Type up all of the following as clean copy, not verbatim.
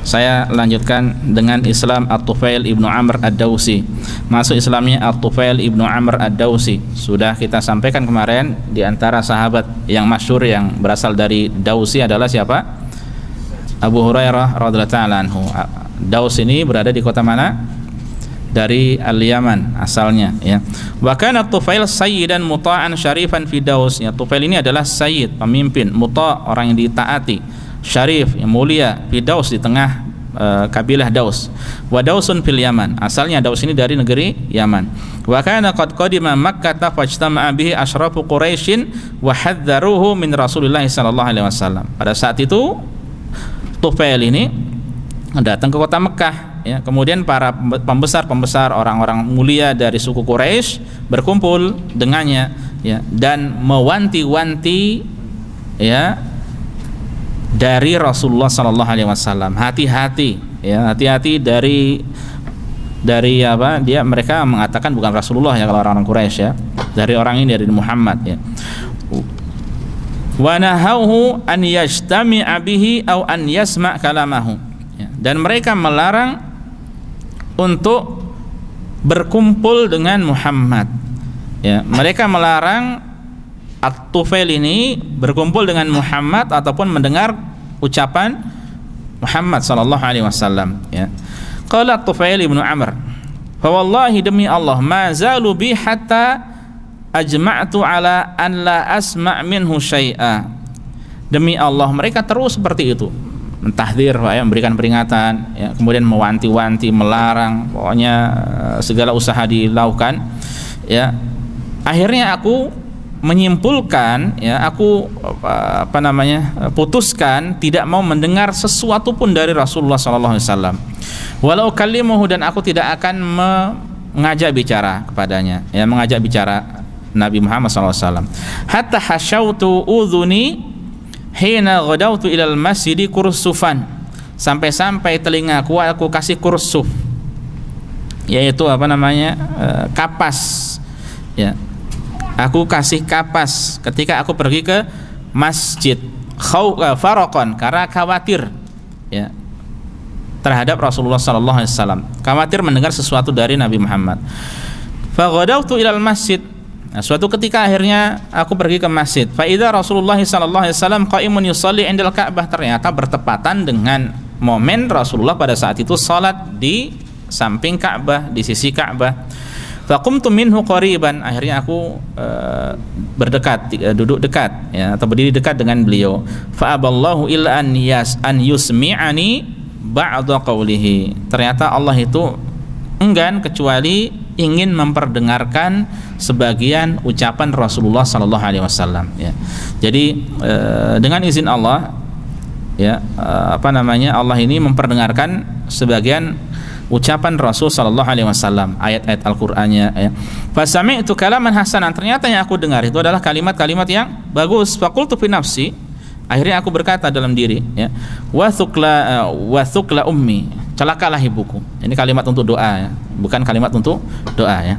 Saya lanjutkan dengan Islam At-Tufail ibnu Amr Ad-Dawsi. Masuk Islamnya At-Tufail ibnu Amr Ad-Dawsi sudah kita sampaikan kemarin. Di antara sahabat yang masyhur yang berasal dari Dawsi adalah siapa? Abu Hurairah radhiyallahu ta'ala anhu. Daws ini berada di kota mana? Dari Al-Yaman asalnya, ya. Wa kana Tufail sayyidan muta'an syarifan fi Daws. Ya, Tufail ini adalah sayyid, pemimpin, muta', orang yang ditaati, syarif, yang mulia, fi Daws, di tengah kabilah Daws. Wa Dawsun fil Yaman. Asalnya Daws ini dari negeri Yaman. Wa kana qad qadima Makkah fajtama'a bihi asyrafu Quraisyin wa hadzaruhu min Rasulillah sallallahu alaihi wasallam. Pada saat itu Tufail ini datang ke kota Mekah, ya. Kemudian para pembesar-pembesar, orang-orang mulia dari suku Quraisy berkumpul dengannya, ya, dan mewanti-wanti, ya, dari Rasulullah sallallahu alaihi wasallam, hati-hati, ya, hati-hati dari apa, mereka mengatakan bukan Rasulullah, ya, kalau orang-orang Quraisy, ya, dari orang ini, dari Muhammad, ya. Wa nahauhu an yajtami'a bihi aw an yasma' kalamahu, ya. Dan mereka melarang untuk berkumpul dengan Muhammad, ya. Mereka melarang At-Tufail ini berkumpul dengan Muhammad ataupun mendengar ucapan Muhammad sallallahu alaihi wasallam, ya. Qala At-Tufail ibnu Amr, fa wallahi, demi Allah, ma zalu bi hatta ajma'tu ala an la asma' minhu syai'a. Demi Allah, mereka terus seperti itu, mentahdir, ya, memberikan peringatan, ya, kemudian mewanti-wanti, melarang, pokoknya segala usaha dilakukan, ya. Akhirnya aku menyimpulkan, ya, aku putuskan tidak mau mendengar sesuatu pun dari Rasulullah sallallahu alaihi wasallam. Walau kalimuhu, dan aku tidak akan mengajak bicara kepadanya, ya, mengajak bicara Nabi Muhammad SAW. Hatta hasyautu udhuni hina ghadawtu ilal masjidi kursufan. Sampai-sampai telingaku aku kasih kursuf, yaitu kapas, ya. Aku kasih kapas ketika aku pergi ke masjid, faraqan, karena khawatir, ya, terhadap Rasulullah SAW, khawatir mendengar sesuatu dari Nabi Muhammad. Fa ghadawtu ilal masjid. Nah, suatu ketika akhirnya aku pergi ke masjid. Fa idza Rasulullah sallallahu alaihi wasallam qaimun yusalli 'indal Ka'bah. Ternyata bertepatan dengan momen Rasulullah pada saat itu salat di samping Ka'bah, di sisi Ka'bah. Fa qumtu minhu qariban. Akhirnya aku duduk dekat, ya, atau berdiri dekat dengan beliau. Fa aballahu illa an yusmi'ani ba'da qawlihi. Ternyata Allah itu enggan kecuali ingin memperdengarkan sebagian ucapan Rasulullah sallallahu alaihi wasallam, ya. Jadi dengan izin Allah, ya, Allah ini memperdengarkan sebagian ucapan Rasul sallallahu alaihi wasallam, ayat-ayat Al-Qur'annya, ya. Fa sami'tu kalaman hasanan. Ternyata yang aku dengar itu adalah kalimat-kalimat yang bagus. Faqultu fi nafsi. Akhirnya aku berkata dalam diri, ya, wa thukla ummi, celakalah ibuku. Ini kalimat untuk doa, ya, bukan kalimat untuk doa, ya.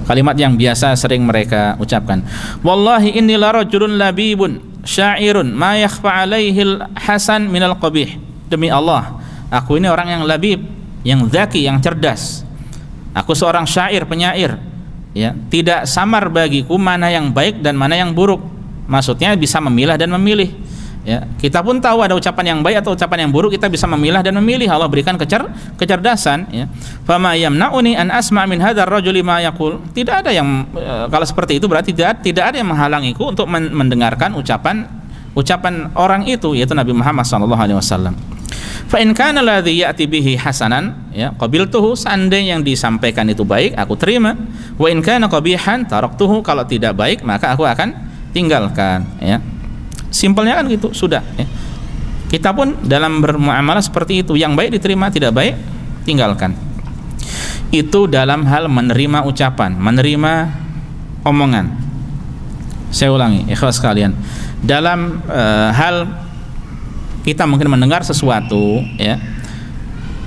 Kalimat yang biasa sering mereka ucapkan. Wallahi inni la rajulun labibun syairun ma yakhfa alaihi hasan minal qabih. Demi Allah, aku ini orang yang labib, yang zaki, yang cerdas. Aku seorang syair, penyair, ya. Tidak samar bagiku mana yang baik dan mana yang buruk. Maksudnya bisa memilah dan memilih, ya. Kita pun tahu ada ucapan yang baik atau ucapan yang buruk, kita bisa memilah dan memilih. Allah berikan kecerdasan, ya. Fama yamna'uni an asma' min hadzal rajuli ma yaqul. Tidak ada yang kalau seperti itu berarti tidak ada yang menghalangiku untuk mendengarkan ucapan orang itu, yaitu Nabi Muhammad sallallahu alaihi wasallam. Fa in kana alladhi ya'ti bihi hasanan, ya, qabiltuhu. Seandainya yang disampaikan itu baik, aku terima. Wa in kana qabihan taraktuhu. Kalau tidak baik, maka aku akan tinggalkan, ya. Simpelnya kan gitu, sudah, ya. Kita pun dalam bermuamalah seperti itu, yang baik diterima, tidak baik tinggalkan. Itu dalam hal menerima ucapan, menerima omongan. Saya ulangi, ikhwas sekalian, dalam hal kita mungkin mendengar sesuatu, ya,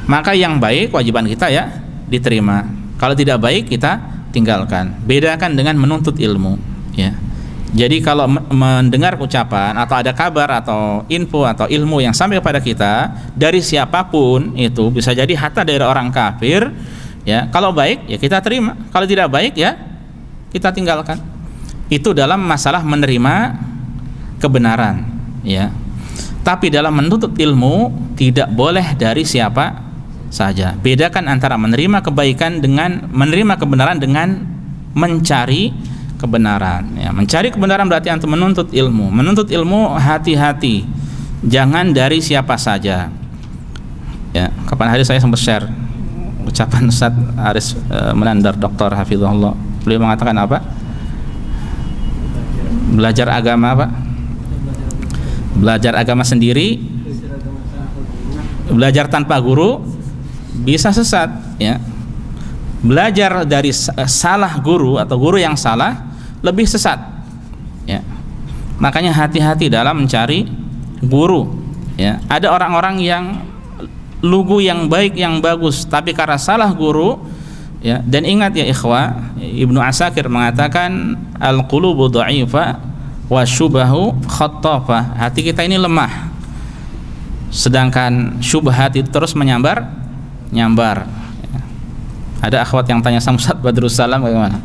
maka yang baik kewajiban kita, ya, diterima. Kalau tidak baik kita tinggalkan. Bedakan dengan menuntut ilmu, ya. Jadi kalau mendengar ucapan atau ada kabar atau info atau ilmu yang sampai kepada kita dari siapapun, itu bisa jadi hatta dari orang kafir, ya, kalau baik ya kita terima, kalau tidak baik ya kita tinggalkan. Itu dalam masalah menerima kebenaran, ya. Tapi dalam menuntut ilmu tidak boleh dari siapa saja. Bedakan antara menerima kebaikan dengan menerima kebenaran dengan mencari kebenaran, ya. Mencari kebenaran berarti antum menuntut ilmu. Menuntut ilmu hati-hati, jangan dari siapa saja, ya. Kapan hari saya sempat share ucapan Ustaz Aris Menandar, Dr. Hafizahullah. Beliau mengatakan apa? Belajar agama apa? Belajar agama sendiri, belajar tanpa guru bisa sesat, ya. Belajar dari salah guru atau guru yang salah lebih sesat, ya. Makanya hati-hati dalam mencari guru, ya. Ada orang-orang yang lugu, yang baik, yang bagus, tapi karena salah guru, ya. Dan ingat ya ikhwah, Ibnu Asakir mengatakan al-qulubu dha'ifa wa syubahu khattafa. Hati kita ini lemah, sedangkan syubhat itu terus nyambar. Ada akhwat yang tanya sama Ustaz Badrus Salam bagaimana?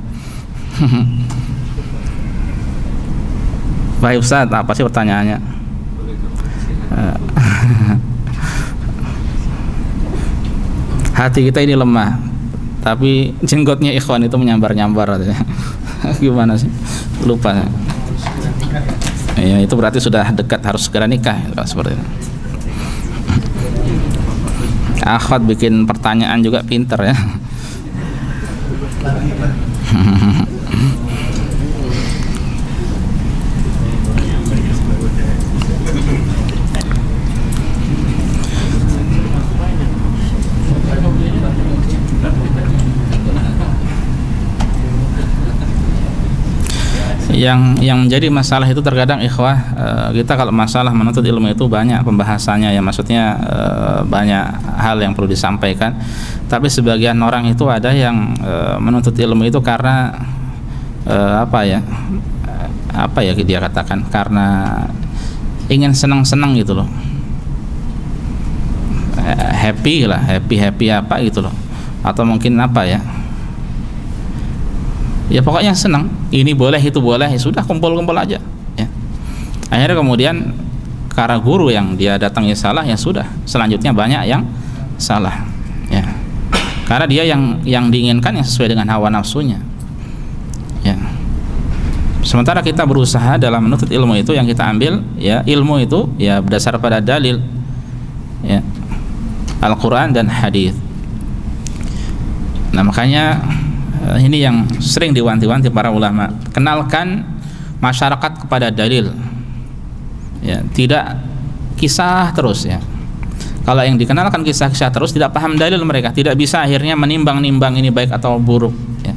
Baik Ustaz, apa sih pertanyaannya? Hati kita ini lemah, tapi jenggotnya ikhwan itu menyambar-nyambar. Gimana sih? Lupa. Ya, itu berarti sudah dekat, harus segera nikah kalau seperti itu. Akhwat bikin pertanyaan juga pinter, ya. Yang menjadi masalah itu terkadang ikhwah, kita kalau masalah menuntut ilmu itu banyak pembahasannya, ya, maksudnya banyak hal yang perlu disampaikan. Tapi sebagian orang itu ada yang menuntut ilmu itu karena apa ya dia katakan, karena ingin senang-senang gitu loh, happy apa gitu loh, atau mungkin apa ya, ya pokoknya senang, ini boleh itu boleh, ya sudah kumpul-kumpul aja, ya. Akhirnya kemudian karena guru yang dia datangi salah, ya sudah, selanjutnya banyak yang salah, ya. Karena dia yang diinginkan yang sesuai dengan hawa nafsunya, ya. Sementara kita berusaha dalam menuntut ilmu itu, yang kita ambil, ya, ilmu itu ya berdasar pada dalil, ya, Al-Quran dan hadis. Nah, makanya ini yang sering diwanti-wanti para ulama, kenalkan masyarakat kepada dalil, ya, tidak kisah terus, ya. Kalau yang dikenalkan kisah-kisah terus, tidak paham dalil mereka, tidak bisa akhirnya menimbang-nimbang ini baik atau buruk, ya.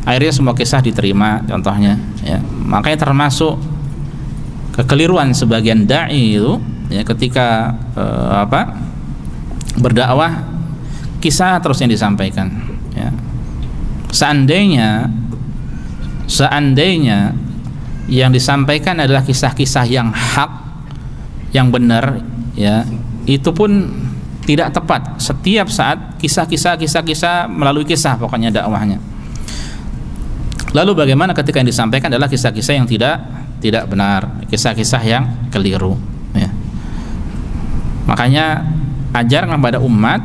Akhirnya semua kisah diterima contohnya, ya. Makanya termasuk kekeliruan sebagian dai itu, ya, ketika berdakwah kisah terus yang disampaikan, ya. Seandainya yang disampaikan adalah kisah-kisah yang hak, yang benar, ya, itu pun tidak tepat. Setiap saat kisah melalui kisah, pokoknya dakwahnya. Lalu bagaimana ketika yang disampaikan adalah kisah-kisah yang tidak benar, kisah-kisah yang keliru, ya. Makanya ajarkan kepada umat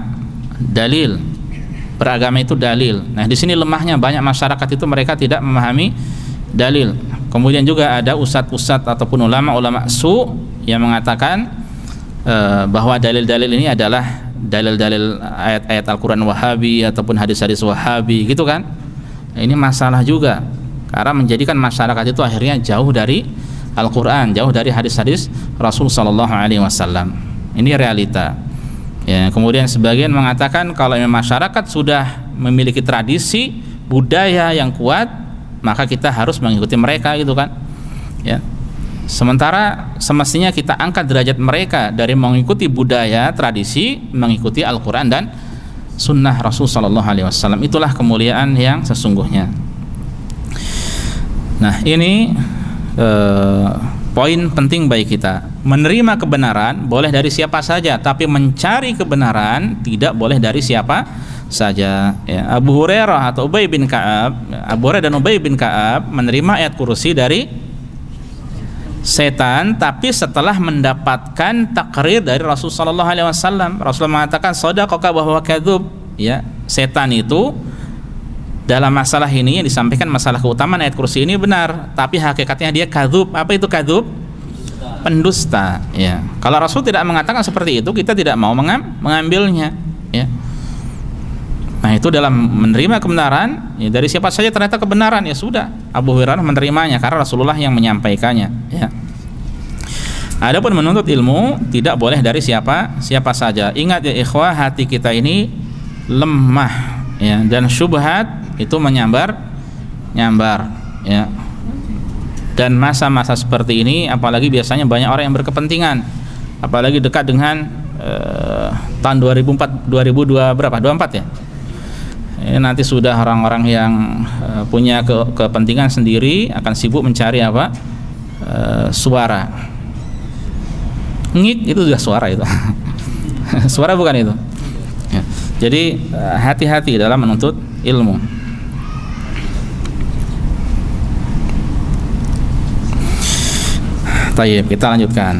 dalil. Beragama itu dalil. Nah, di sini lemahnya banyak masyarakat itu, mereka tidak memahami dalil. Kemudian juga ada ustadz-ustadz ataupun ulama-ulama yang mengatakan bahwa dalil-dalil ini adalah dalil-dalil ayat-ayat Al-Quran Wahabi ataupun hadis-hadis Wahabi, gitu kan. Ini masalah juga, karena menjadikan masyarakat itu akhirnya jauh dari Al-Quran, jauh dari hadis-hadis Rasul Sallallahu Alaihi Wasallam. Ini realita, ya. Kemudian sebagian mengatakan kalau masyarakat sudah memiliki tradisi budaya yang kuat, maka kita harus mengikuti mereka, gitu kan, ya. Sementara semestinya kita angkat derajat mereka dari mengikuti budaya, tradisi, mengikuti Al-Quran dan Sunnah Rasul Sallallahu Alaihi Wasallam. Itulah kemuliaan yang sesungguhnya. Nah, ini poin penting bagi kita. Menerima kebenaran boleh dari siapa saja, tapi mencari kebenaran tidak boleh dari siapa saja. Ya, Abu Hurairah atau Ubay bin Ka'ab, Abu Hurairah dan Ubay bin Ka'ab menerima ayat kursi dari setan, tapi setelah mendapatkan takrir dari Rasulullah sallallahu alaihi wasallam. Rasulullah mengatakan shadaqaka wa huwa kadzub. Ya, setan itu dalam masalah ini yang disampaikan, masalah keutamaan ayat kursi ini benar, tapi hakikatnya dia kadzub. Apa itu kadzub? Pendusta. Ya. Kalau Rasul tidak mengatakan seperti itu, kita tidak mau mengambilnya. Ya. Nah, itu dalam menerima kebenaran, ya, dari siapa saja ternyata kebenaran, ya sudah, Abu Hurairah menerimanya karena Rasulullah yang menyampaikannya. Ya. Adapun menuntut ilmu tidak boleh dari siapa saja. Ingat ya ikhwah, hati kita ini lemah, ya, dan syubhat itu menyambar, ya. Dan masa-masa seperti ini, apalagi biasanya banyak orang yang berkepentingan, apalagi dekat dengan tahun 2024 ya. Nanti sudah orang-orang yang punya kepentingan sendiri akan sibuk mencari apa? Suara. Ngik itu juga suara itu. Suara bukan itu. Ya. Jadi hati-hati dalam menuntut ilmu. Tayyib, kita lanjutkan.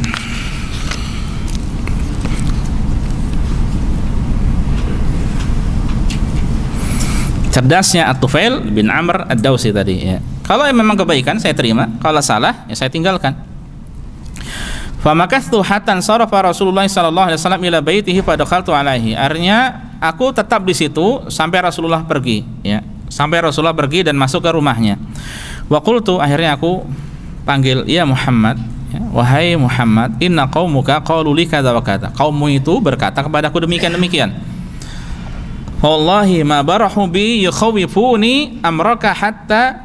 Cerdasnya At-Tufail bin Amr Ad-Dawsi tadi, ya. Kalau memang kebaikan saya terima, kalau salah ya saya tinggalkan. Famakastu hatan sarafa Rasulullah sallallahu alaihi wasallam ila baitihi fadakhaltu alaihi. Artinya aku tetap di situ sampai Rasulullah pergi, ya. Sampai Rasulullah pergi dan masuk ke rumahnya. Wa qultu, akhirnya aku panggil, ya Muhammad, ya, wahai Muhammad, inna qaumuka qalu li kadza wa kadza. Kaummu itu berkata kepadaku demikian. Wallahi ma barahu bi yukhawifuni amraka hatta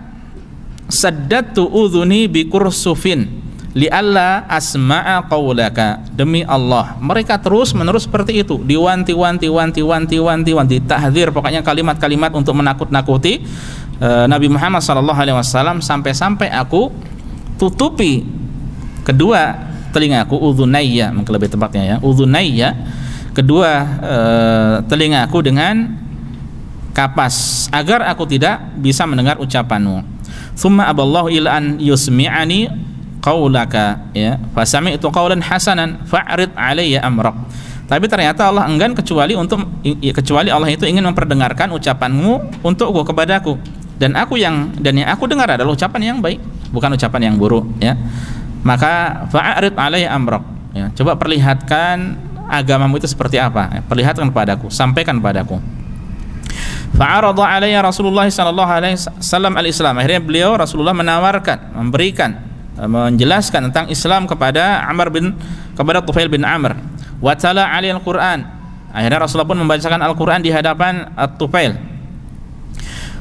saddatu udhuni bi kursufin li'alla asma'a qaulaka. Demi Allah, mereka terus menerus seperti itu, diwanti-wanti, tahdzir, pokoknya kalimat-kalimat untuk menakut-nakuti Nabi Muhammad sallallahu alaihi wasallam, sampai-sampai aku tutupi kedua telingaku, udhunayya mungkin lebih tepatnya, ya, udhunayya, kedua telingaku dengan kapas agar aku tidak bisa mendengar ucapanmu. Summa aballahu ila an yusmi'ani qaulaka, ya, fasami'tu qaulan hasanan fa'rid alayya amrak. Tapi ternyata Allah enggan kecuali Allah itu ingin memperdengarkan ucapanmu untukku, kepadaku, dan yang aku dengar adalah ucapan yang baik, bukan ucapan yang buruk, ya. Maka fa'rid alayya amrak, ya, coba perlihatkan agamamu itu seperti apa, perlihatkan padaku, sampaikan padaku. Fa'arada alayya Rasulullah sallallahu alaihi wasallam al-Islam. Akhirnya beliau, Rasulullah, menawarkan, memberikan, menjelaskan tentang Islam kepada Tufail bin Amr. Wa tala alaihi al-Qur'an. Akhirnya Rasulullah pun membacakan Al-Qur'an di hadapan At-Tufail.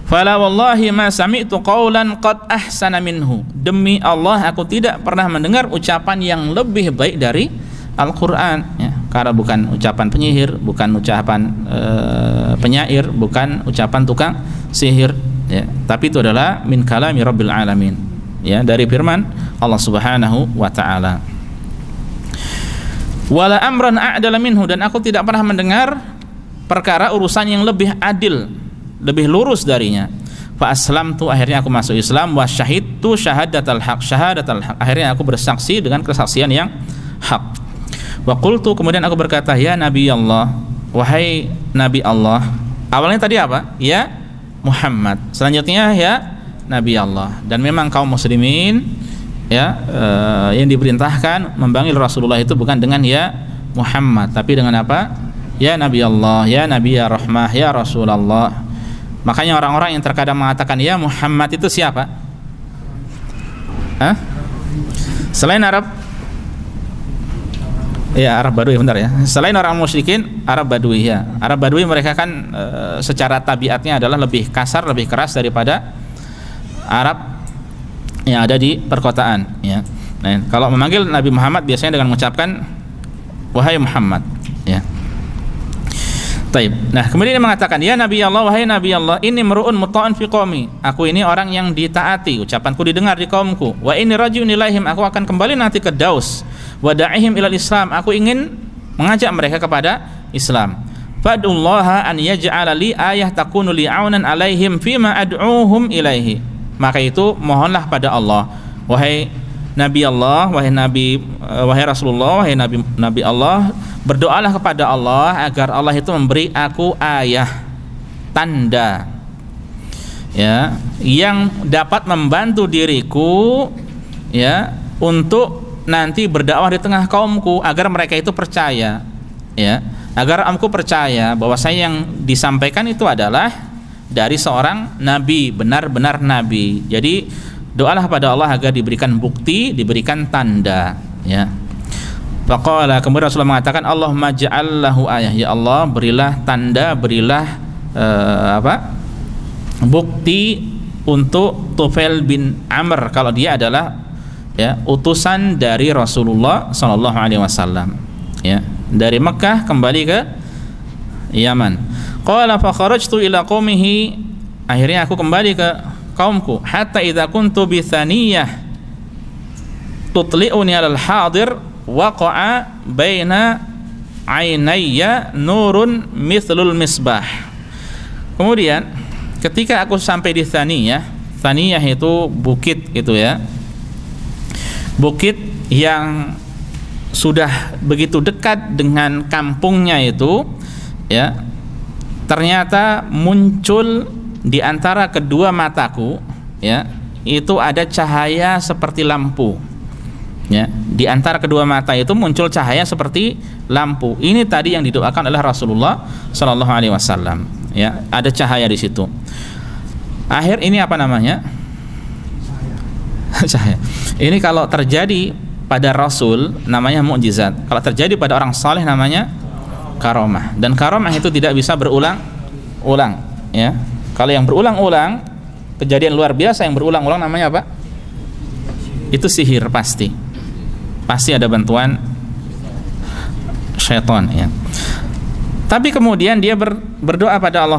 Fala wallahi ma sami'tu qawlan qad ahsana minhu. Demi Allah, aku tidak pernah mendengar ucapan yang lebih baik dari Al-Qur'an, ya. Karena bukan ucapan penyihir, bukan ucapan penyair, bukan ucapan tukang sihir, ya. Tapi itu adalah min kalami rabbil alamin, ya, dari firman Allah Subhanahu wa taala. Wala amran a'dala minhu, dan aku tidak pernah mendengar perkara urusan yang lebih adil, lebih lurus darinya. Fa aslamtu, akhirnya aku masuk Islam. Wa syahidtu syahadatal haq, akhirnya aku bersaksi dengan kesaksian yang hak. Wa qultu, kemudian aku berkata, ya Nabi Allah, wahai Nabi Allah. Awalnya tadi apa? Ya Muhammad. Selanjutnya ya Nabi Allah. Dan memang kaum muslimin, ya, yang diperintahkan memanggil Rasulullah itu bukan dengan ya Muhammad, tapi dengan apa? Ya Nabi Allah, ya Nabi, ya Rahmah, ya Rasulullah. Makanya orang-orang yang terkadang mengatakan ya Muhammad itu siapa? Selain Arab, ya Arab Badui, bentar ya. Selain orang musyrikin, Arab Badui, ya. Arab Badui mereka kan secara tabiatnya adalah lebih kasar, lebih keras daripada Arab yang ada di perkotaan, ya. Nah, kalau memanggil Nabi Muhammad biasanya dengan mengucapkan wahai Muhammad, ya. Taib. Nah, kemudian dia mengatakan, "Ya Nabi Allah, wahai Nabi Allah, ini meru'un mutta'an fi qaumi." Aku ini orang yang ditaati, ucapanku didengar di kaumku. Wa inni rajiun ilaihim, aku akan kembali nanti ke Daus. Wa da'ihim ilal Islam, aku ingin mengajak mereka kepada Islam. Fad'ullaha an yaj'ala li ayah takunu li aunan alaihim fima ad'uhum ilaihi. Maka itu mohonlah pada Allah, wahai Nabi Allah, wahai Rasulullah, wahai Nabi Allah, berdoalah kepada Allah agar Allah itu memberi aku ayah, tanda, ya, yang dapat membantu diriku, ya, untuk nanti berdakwah di tengah kaumku, agar mereka itu percaya, ya, agar aku percaya bahwa saya yang disampaikan itu adalah dari seorang nabi, benar-benar nabi. Jadi doalah pada Allah agar diberikan bukti, diberikan tanda, ya. Faqala, kemudian Rasulullah mengatakan, Allahumma ja'al lahu ayah, ya Allah berilah tanda, berilah bukti untuk Tufail bin Amr kalau dia adalah, ya, utusan dari Rasulullah sallallahu alaihi wasallam, ya, dari Mekah kembali ke Yaman. Qala fa kharajtu ila qaumihi, akhirnya aku kembali ke kaumku, hatta idza kuntu bi thaniyah tutli'uni 'alal hadir waqa'a baina 'ainayya nurun mithlul misbah. Kemudian ketika aku sampai di Thaniyah, Thaniyah itu bukit gitu, ya, bukit yang sudah begitu dekat dengan kampungnya itu, ya, ternyata muncul di antara kedua mataku, ya, itu ada cahaya seperti lampu, ya, di antara kedua mata itu muncul cahaya seperti lampu. Ini tadi yang didoakan oleh Rasulullah Shallallahu Alaihi Wasallam, ya, ada cahaya di situ. Akhir ini apa namanya? Cahaya. Ini kalau terjadi pada Rasul namanya mukjizat. Kalau terjadi pada orang saleh namanya karomah. Dan karomah itu tidak bisa berulang-ulang, ya. Kalau yang berulang-ulang, kejadian luar biasa yang berulang-ulang namanya apa? Itu sihir pasti. Pasti ada bantuan syaitan, ya. Tapi kemudian dia berdoa pada Allah.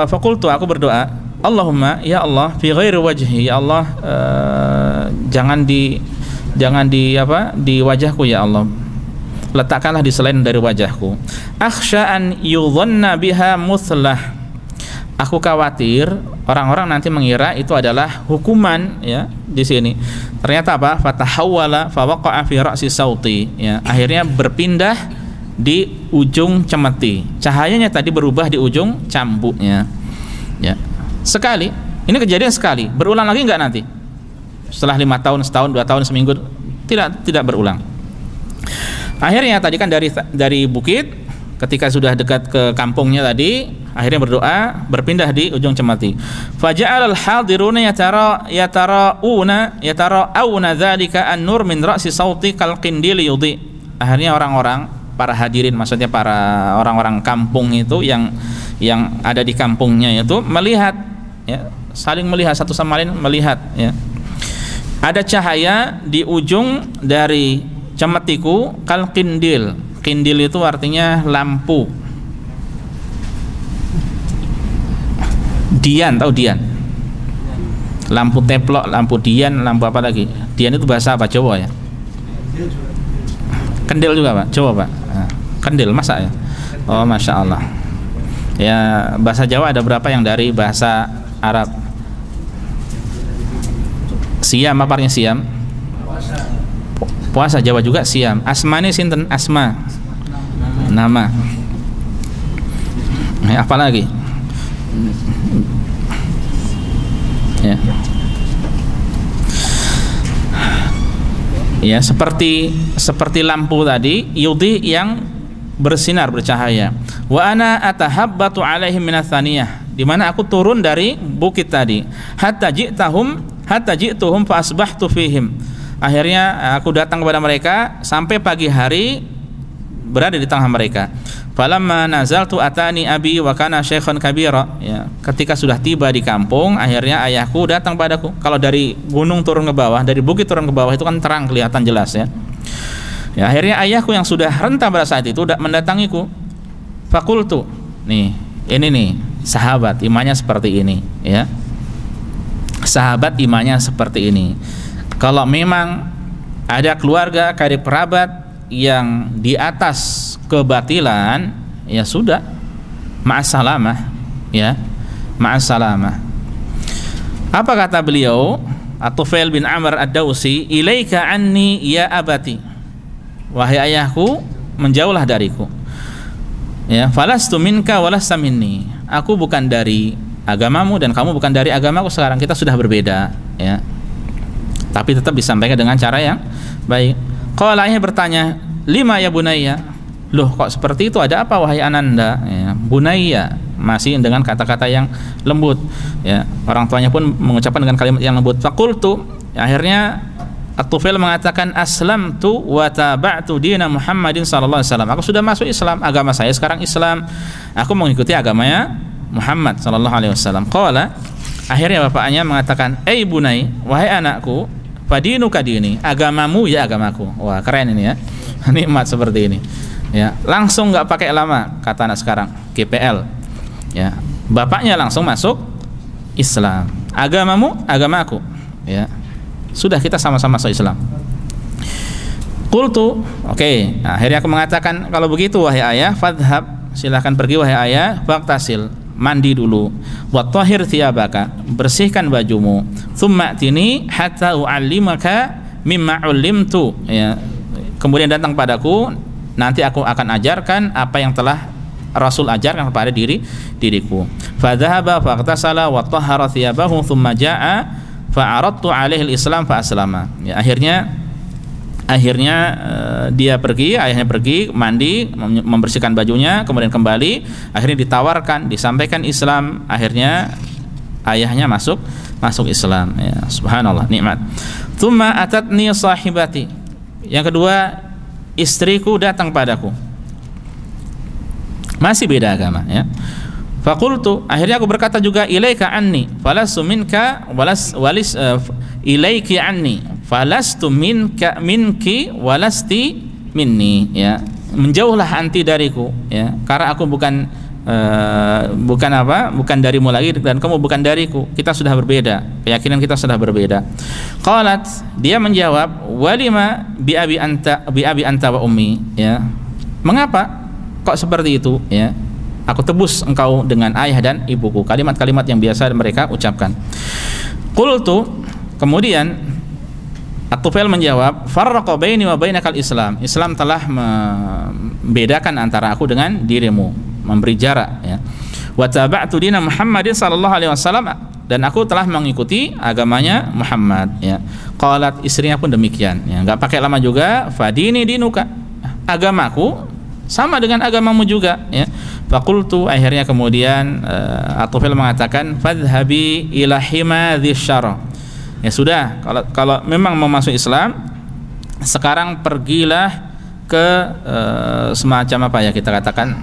Fakultu, aku berdoa, Allahumma, ya Allah, fi ghairi wajhi, ya Allah, jangan di wajahku, ya Allah, letakkanlah di selain dari wajahku. Akhsha an yudhanna biha muthlah, aku khawatir orang-orang nanti mengira itu adalah hukuman, ya, di sini. Ternyata apa? Fatahawwala fa waqa'a fi ra'si sauti, ya, akhirnya berpindah di ujung cemeti. Cahayanya tadi berubah di ujung cambuknya, ya. Sekali, ini kejadian sekali. Berulang lagi enggak nanti? Setelah 5 tahun, setahun, 2 tahun, seminggu? Tidak berulang. Akhirnya tadi kan dari bukit, ketika sudah dekat ke kampungnya tadi, akhirnya berdoa, berpindah di ujung cemeti. Faja'al al-hadiruna yatara'una dzalika an-nur min ra'si sauti kal qindil yudhi. Akhirnya orang-orang, para hadirin, maksudnya para orang-orang kampung itu yang ada di kampungnya itu melihat, ya, saling melihat satu sama lain, melihat, ya, ada cahaya di ujung dari cemetiku kal qindil. Qindil itu artinya lampu. Dian, tahu dian? Lampu teplok, lampu dian, lampu apa lagi? Dian itu bahasa apa? Jawa, ya? Kendil juga, Pak? Jawa, Pak? Kendil, masa, ya? Oh, Masya Allah. Ya, bahasa Jawa ada berapa yang dari bahasa Arab? Siam, apa artinya siam? Puasa. Jawa juga siam. Asmani sinten? Asma, nama. Apa lagi? Ya. Ya, seperti lampu tadi, yudhi, yang bersinar, bercahaya. Wa ana atahabbatu alaihim minats tsaniyah, di mana aku turun dari bukit tadi. Hatta ji'tuhum fa asbahtu fihim. Akhirnya aku datang kepada mereka sampai pagi hari berada di tengah mereka. Falamma nazaltu atani abi wa kana syaikhan kabira, ya, ketika sudah tiba di kampung, akhirnya ayahku datang padaku. Kalau dari gunung turun ke bawah, dari bukit turun ke bawah itu kan terang, kelihatan jelas, ya. Ya, akhirnya ayahku yang sudah renta pada saat itu mendatangiku. Fakultu, nih, ini nih sahabat imannya seperti ini, ya. Sahabat imannya seperti ini. Kalau memang ada keluarga, karib kerabat yang di atas kebatilan, ya sudah, ma'assalamah, ya, ma'assalamah. Apa kata beliau? At-Tufail bin Amr Ad-Dawsi, ilaika anni ya abati, wahai ayahku, menjauhlah dariku. Ya, falastu minka walasta minni, aku bukan dari agamamu dan kamu bukan dari agamaku. Sekarang kita sudah berbeda, ya. Tapi tetap disampaikan dengan cara yang baik. Qala, ayah bertanya, lima ya bunayya, loh kok seperti itu, ada apa wahai ananda, ya. Bunayya masih dengan kata-kata yang lembut, ya. Orang tuanya pun mengucapkan dengan kalimat yang lembut. Faqultu, akhirnya At-Tufail mengatakan, aslamtu wa taba'tu dina Muhammadin sallallahu alaihi wasallam, aku sudah masuk Islam, agama saya sekarang Islam, aku mengikuti agamanya Muhammad sallallahu alaihi wasallam. Qala, akhirnya bapaknya mengatakan, "Ei bunai, wahai anakku, fadinuka dini, agamamu ya agamaku." Wah, keren ini ya. Nikmat seperti ini. Ya, langsung enggak pakai lama kata anak sekarang, GPL. Ya, bapaknya langsung masuk Islam. Agamamu, agamaku. Ya. Sudah, kita sama-sama masuk Islam. Qultu, oke. Nah, akhirnya aku mengatakan, kalau begitu wahai ayah, fadhhab, silahkan pergi wahai ayah, faqtasil, mandi dulu, wa tahhir thiyabaka, bersihkan bajumu, thumma tini hatta u'allimaka mimma 'ullimtu, ya. Kemudian datang padaku, nanti aku akan ajarkan apa yang telah Rasul ajarkan kepada diriku. Fadhahaba faqtasala wa tahhara thiyabahu thumma jaa'a fa'aradtu alaihi al-islam fa aslama. Ya, akhirnya dia pergi, ayahnya pergi mandi, membersihkan bajunya, kemudian kembali, akhirnya ditawarkan, disampaikan Islam, akhirnya ayahnya masuk Islam, ya. Subhanallah, nikmat. Tsumma atatni sahibati, yang kedua istriku datang padaku, masih beda agama, ya. Faqultu, akhirnya aku berkata juga, ilaika anni falastu minka walis ilaiki anni falastu minki walasti minni, ya. Menjauhlah anti dariku, ya, karena aku bukan darimu lagi dan kamu bukan dariku, kita sudah berbeda, keyakinan kita sudah berbeda. Qalat, dia menjawab, walima bi abi anta wa ummi, ya. Mengapa kok seperti itu, ya? Aku tebus engkau dengan ayah dan ibuku. Kalimat-kalimat yang biasa mereka ucapkan. Qultu, kemudian At-Tufail menjawab, farraqa baini wa bainakal Islam. Islam telah membedakan antara aku dengan dirimu, memberi jarak, ya. Wa taba'tu dina Muhammadin sallallahu alaihi wasallam, dan aku telah mengikuti agamanya Muhammad, ya. Qalat, istrinya pun demikian, ya. Enggak pakai lama juga, fadini dinuka, agamaku sama dengan agamamu juga, ya. Faqultu, akhirnya kemudian At-Tufail mengatakan, fadhhabi ila himadhi syara, ya sudah, kalau memang mau masuk Islam, sekarang pergilah ke semacam apa ya kita katakan,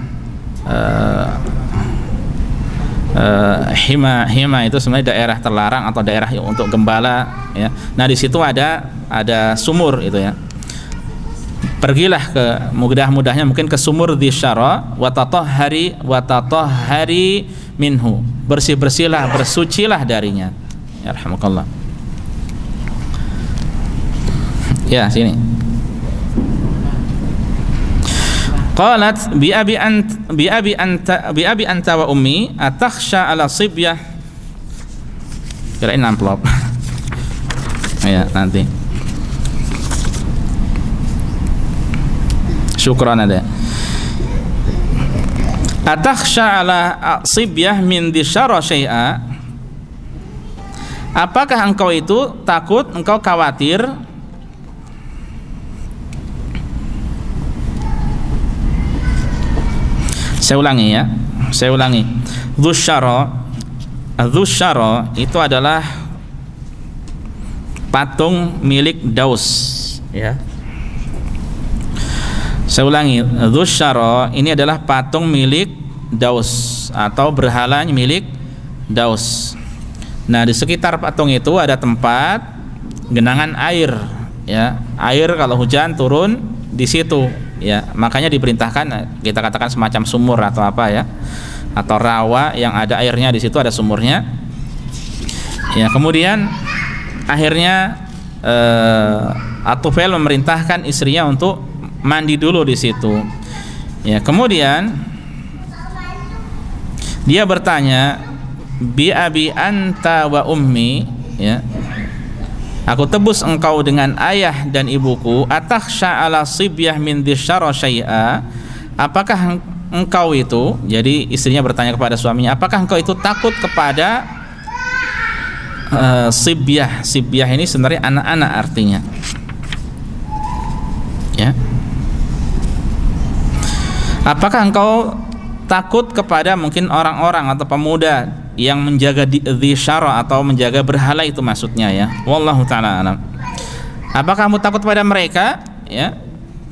hima itu sebenarnya daerah terlarang atau daerah untuk gembala, ya. Nah, di situ ada sumur itu, ya. Pergilah ke, mudah-mudahnya mungkin ke sumur di syara, wa tatahhari minhu, bersih-bersihlah, bersucilah darinya, ya rahmukallah. Ya, sini. Qalat bi abi anta wa ummi atakhsha ala sibyah, kirain amplop. Ya, nanti. Syukran ada. Atakhsha ala sibyah min disyara syai'a, apakah engkau itu takut, engkau khawatir Saya ulangi. Dzusyara itu adalah patung milik Daus, ya. Saya ulangi, Dzusyara ini adalah patung milik Daus atau berhala milik Daus. Nah, di sekitar patung itu ada tempat genangan air, ya. Air kalau hujan turun di situ, ya. Makanya diperintahkan, kita katakan semacam sumur atau apa, ya. atau rawa yang ada airnya, di situ ada sumurnya. Ya, kemudian akhirnya At-Tufail memerintahkan istrinya untuk mandi dulu di situ. Ya, kemudian dia bertanya, bi abi anta wa ummi, ya, aku tebus engkau dengan ayah dan ibuku, atakhsha ala sibyah min disyara syai'a, apakah engkau itu, jadi istrinya bertanya kepada suaminya, apakah engkau itu takut kepada sibyah. Sibyah ini sebenarnya anak-anak artinya, ya. Apakah engkau takut kepada mungkin orang-orang atau pemuda yang menjaga disyara atau menjaga berhala itu maksudnya, ya. Wallahu taala alam. Apakah kamu takut pada mereka? Ya.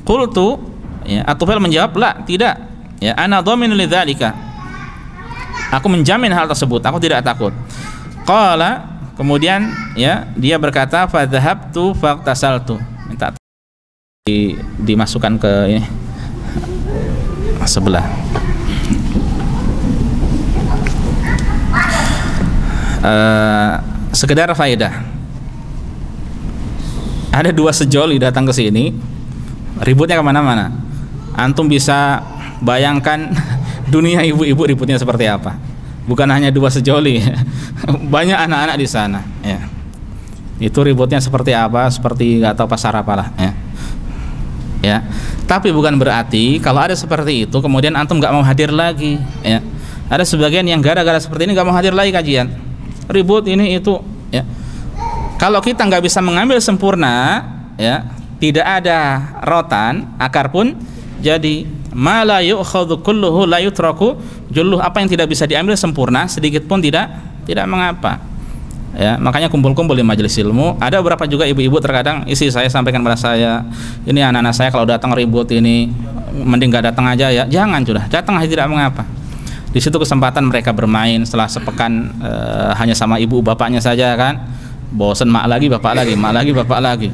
Qultu, ya, At-Tufail menjawab, la, tidak. Ya, ana dhaminu lidzalika. Aku menjamin hal tersebut, aku tidak takut. Qala, kemudian ya dia berkata, fa dhahabtu faqtasaltu. Minta dimasukkan ke ini sebelah. Sekedar faedah, ada dua sejoli datang ke sini, ributnya kemana-mana. Antum bisa bayangkan dunia ibu-ibu ributnya seperti apa. Bukan hanya dua sejoli, banyak anak-anak di sana. Ya, itu ributnya seperti apa? Seperti nggak tahu pasar apalah. Ya. Ya, tapi bukan berarti kalau ada seperti itu kemudian antum nggak mau hadir lagi. Ya, ada sebagian yang gara-gara seperti ini nggak mau hadir lagi kajian. Ribut ini itu, ya. Kalau kita nggak bisa mengambil sempurna, ya, tidak ada rotan, akar pun jadi. Ma la yu'khadhu kulluhu la yutraku julluh, apa yang tidak bisa diambil sempurna sedikit pun tidak mengapa. Ya, makanya kumpul-kumpul di majelis ilmu. Ada beberapa juga ibu-ibu terkadang istri saya sampaikan pada saya, ini anak-anak saya kalau datang ribut ini mending nggak datang aja ya. Jangan, sudah datang aja tidak mengapa. Di situ kesempatan mereka bermain setelah sepekan hanya sama ibu bapaknya saja kan. Bosen, mak lagi bapak lagi, mak lagi bapak lagi.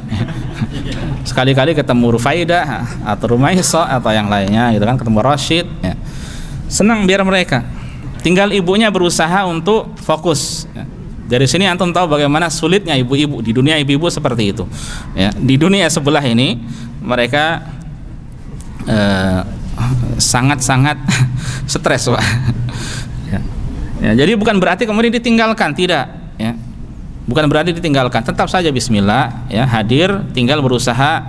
Sekali-kali ketemu Rufaidah atau Rumaisa atau yang lainnya gitu kan, ketemu Rashid, ya. Senang biar mereka. Tinggal ibunya berusaha untuk fokus, ya. Dari sini antum tahu bagaimana sulitnya ibu-ibu di dunia ibu-ibu seperti itu, ya. Di dunia sebelah ini mereka sangat-sangat stres, Pak. Ya. Ya, jadi bukan berarti kemudian ditinggalkan, tidak, ya. Bukan berarti ditinggalkan, tetap saja bismillah, ya, hadir, tinggal berusaha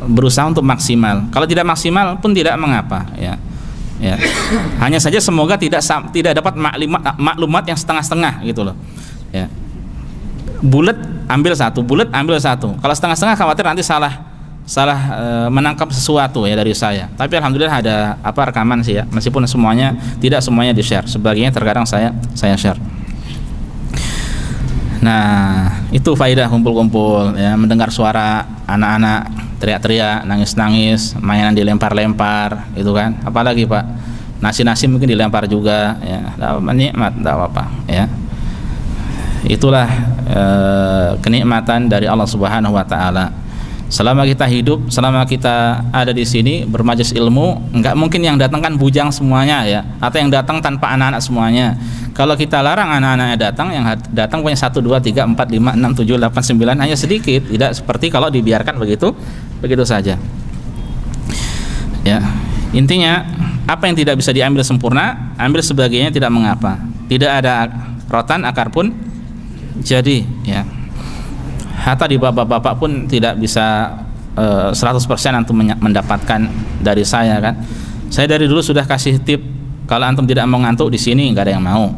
berusaha untuk maksimal. Kalau tidak maksimal pun tidak mengapa, ya. Ya. Hanya saja semoga tidak dapat maklumat yang setengah-setengah gitu loh. Ya. Bulat ambil satu, bulat ambil satu. Kalau setengah-setengah khawatir nanti salah menangkap sesuatu ya dari saya. Tapi alhamdulillah ada rekaman sih ya. Meskipun tidak semuanya di-share. Sebagiannya terkadang saya share. Nah, itu faedah kumpul-kumpul, ya, mendengar suara anak-anak teriak-teriak, nangis-nangis, mainan dilempar-lempar, itu kan. Apalagi Pak, nasi-nasi mungkin dilempar juga, ya, nikmat, tidak apa-apa, ya. Itulah kenikmatan dari Allah Subhanahu wa taala. Selama kita hidup, selama kita ada di sini bermajelis ilmu, enggak mungkin yang datang kan bujang semuanya, ya, atau yang datang tanpa anak-anak semuanya. Kalau kita larang anak-anaknya datang, yang datang punya 1, 2, 3, 4, 5, 6, 7, 8, 9 hanya sedikit, tidak seperti kalau dibiarkan begitu saja. Ya, intinya apa yang tidak bisa diambil sempurna, ambil sebagiannya, tidak mengapa. Tidak ada rotan, akar pun jadi, ya. Hatta di bapak-bapak pun tidak bisa 100% antum mendapatkan dari saya kan. Saya dari dulu sudah kasih tip, kalau antum tidak mau ngantuk di sini nggak ada yang mau.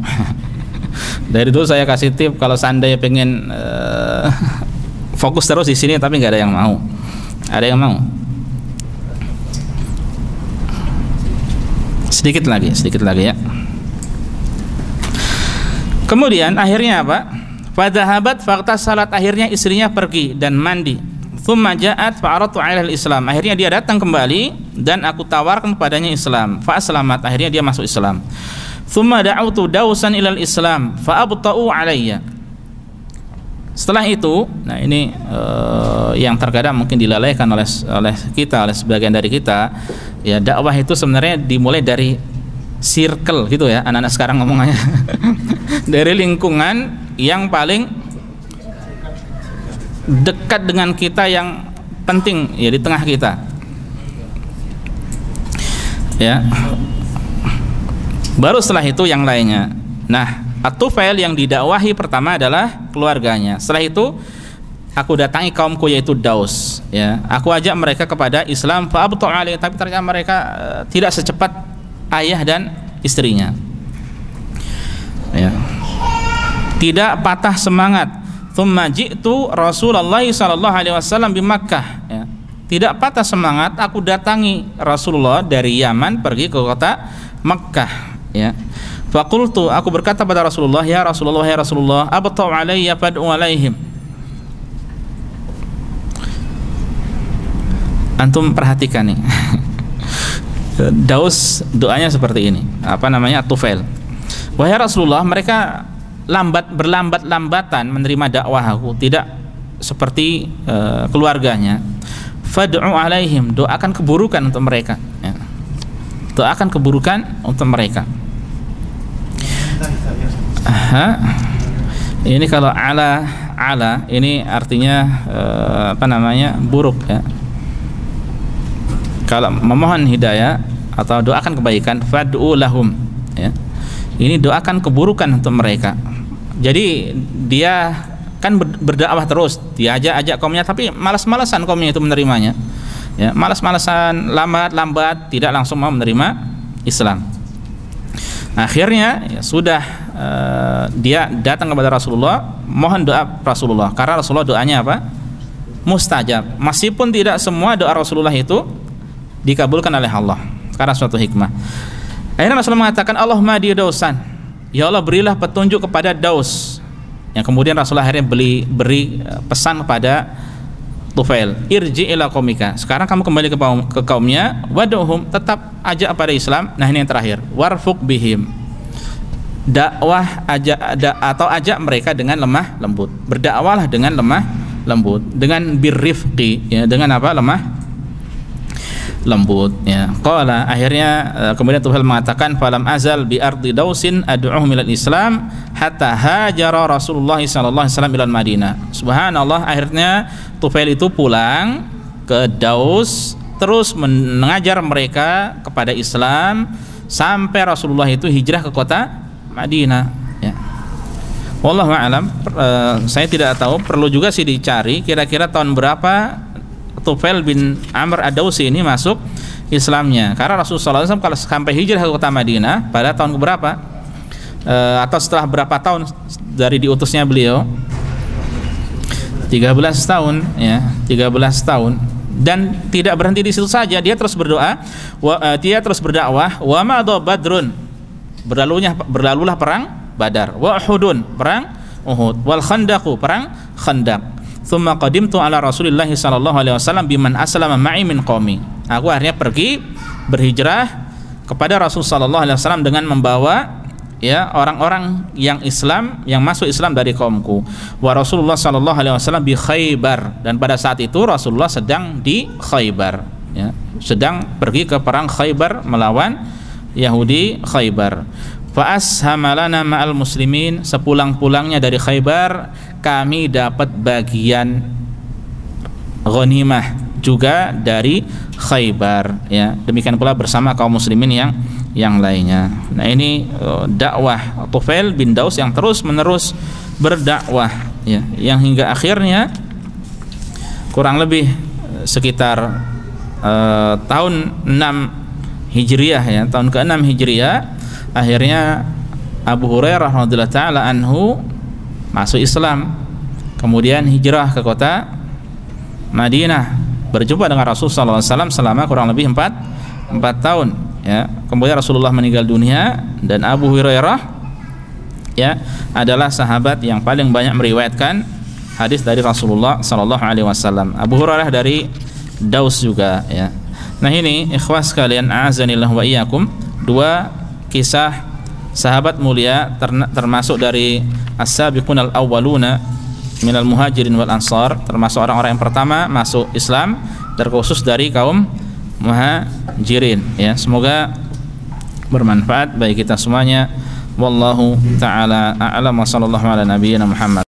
Dari dulu saya kasih tip kalau seandainya pengen fokus terus di sini tapi nggak ada yang mau. Ada yang mau? Sedikit lagi ya. Kemudian akhirnya apa? Fadhahabat faqtasalat, akhirnya istrinya pergi dan mandi. Tsumma ja'at fa'aratu 'alal Islam. Akhirnya dia datang kembali dan aku tawarkan padanya Islam. Fa aslamat, akhirnya dia masuk Islam. Tsumma da'awtu dausan ilal Islam fa abta'u 'alayya. Setelah itu, nah ini yang terkadang mungkin dilalaikan oleh kita, oleh sebagian dari kita. Ya, dakwah itu sebenarnya dimulai dari circle gitu ya, anak-anak sekarang ngomongannya. Dari lingkungan yang paling dekat dengan kita, yang penting ya di tengah kita. Ya. Baru setelah itu yang lainnya. Nah, At-Tufail yang didakwahi pertama adalah keluarganya. Setelah itu aku datangi kaumku yaitu Daus, ya. Aku ajak mereka kepada Islam, fa'abtu alaihi, tapi ternyata mereka tidak secepat ayah dan istrinya. Ya. Tidak patah semangat. Tsumma ji'tu Rasulullah sallallahu alaihi wasallam di Makkah, ya. Tidak patah semangat, aku datangi Rasulullah dari Yaman pergi ke kota Makkah, ya. Faqultu, aku berkata pada Rasulullah, ya Rasulullah, abta'u alayya fad'u alaihim. Antum perhatikan nih. Daus doanya seperti ini. Apa namanya? At-Tufail. Wahai Rasulullah, mereka berlambat-lambatan menerima dakwah aku, tidak seperti keluarganya. Fad'u alaihim, doakan keburukan untuk mereka, ya. Doakan keburukan untuk mereka. Ini kalau ala ini artinya apa namanya? Buruk, ya. Kalau memohon hidayah atau doakan kebaikan, fad'u lahum, ya. Ini doakan keburukan untuk mereka. Jadi dia kan berdakwah terus, dia ajak kaumnya, tapi malas-malasan kaumnya itu menerimanya, ya. Malas-malasan, lambat, tidak langsung mau menerima Islam. Akhirnya ya sudah, dia datang kepada Rasulullah, mohon doa Rasulullah, karena Rasulullah doanya apa? Mustajab. Meskipun tidak semua doa Rasulullah itu dikabulkan oleh Allah, karena suatu hikmah. Akhirnya Rasulullah mengatakan, Allahumma di Dausan, ya Allah berilah petunjuk kepada Daus. Yang kemudian Rasulullah akhirnya beri pesan kepada Tufail, irji ila qaumika, sekarang kamu kembali ke kaumnya, waduhum, tetap ajak pada Islam. Nah, ini yang terakhir, warfuq bihim, dakwah ajak mereka dengan lemah lembut, berdakwahlah dengan lemah lembut, dengan birrifqi, ya, dengan apa? Lemah lembut, ya. Qala, akhirnya kemudian Tufail mengatakan, falam azal bi ardi Dausin ad'uhum ilal Islam hatta hajara Rasulullah sallallahu alaihi wasallam ila Madinah. Subhanallah, akhirnya Tufail itu pulang ke Daus, terus mengajar mereka kepada Islam sampai Rasulullah itu hijrah ke kota Madinah, ya. Wallahu a'lam. Saya tidak tahu, perlu juga sih dicari kira-kira tahun berapa Tufail bin Amr ad-Dausi ini masuk Islamnya, karena Rasulullah SAW kalau sampai hijrah ke kota Madinah pada tahun keberapa, atau setelah berapa tahun dari diutusnya beliau? 13 tahun, ya, 13 tahun. Dan tidak berhenti di situ saja, dia terus berdoa, dia terus berdakwah. Wa madha badrun, berlalulah perang Badar, wa Uhudun, perang Uhud, wal Khandaqu, perang Khandaq. Tsumma qadimtu ala Rasulillah sallallahu alaihi wasallam biman aslama ma'i min qaumi. Aku akhirnya pergi berhijrah kepada Rasul sallallahu alaihi wasallam dengan membawa, ya, orang-orang yang Islam, yang masuk Islam dari kaumku. Wa Rasulullah sallallahu alaihi wasallam bi Khaybar, dan pada saat itu Rasulullah sedang di Khaybar, ya, sedang pergi ke perang Khaybar melawan Yahudi Khaybar. Fa ashamalana ma'al muslimin, sepulang-pulangnya dari Khaybar kami dapat bagian ghanimah juga dari Khaybar, ya. Demikian pula bersama kaum muslimin yang lainnya. Nah, ini dakwah Tufail bin Daus yang terus-menerus berdakwah, ya, yang hingga akhirnya kurang lebih sekitar tahun 6 Hijriah, ya, tahun ke-6 Hijriah, akhirnya Abu Hurairah radhiyallahu taala anhu masuk Islam, kemudian hijrah ke kota Madinah, berjumpa dengan Rasulullah SAW selama kurang lebih 4 tahun, ya. Kemudian Rasulullah meninggal dunia, dan Abu Hurairah, ya, adalah sahabat yang paling banyak meriwayatkan hadis dari Rasulullah SAW. Abu Hurairah dari Daus juga, ya. Nah, ini ikhwas sekalian, a'azanillah wa iyyakum, dua kisah sahabat mulia termasuk dari as-sabiqun al-awwaluna minal muhajirin wal ansar, termasuk orang-orang yang pertama masuk Islam, terkhusus dari kaum muhajirin ya. Semoga bermanfaat bagi kita semuanya. Wallahu taala a'lam wa sallallahu ala nabiyyina Muhammad.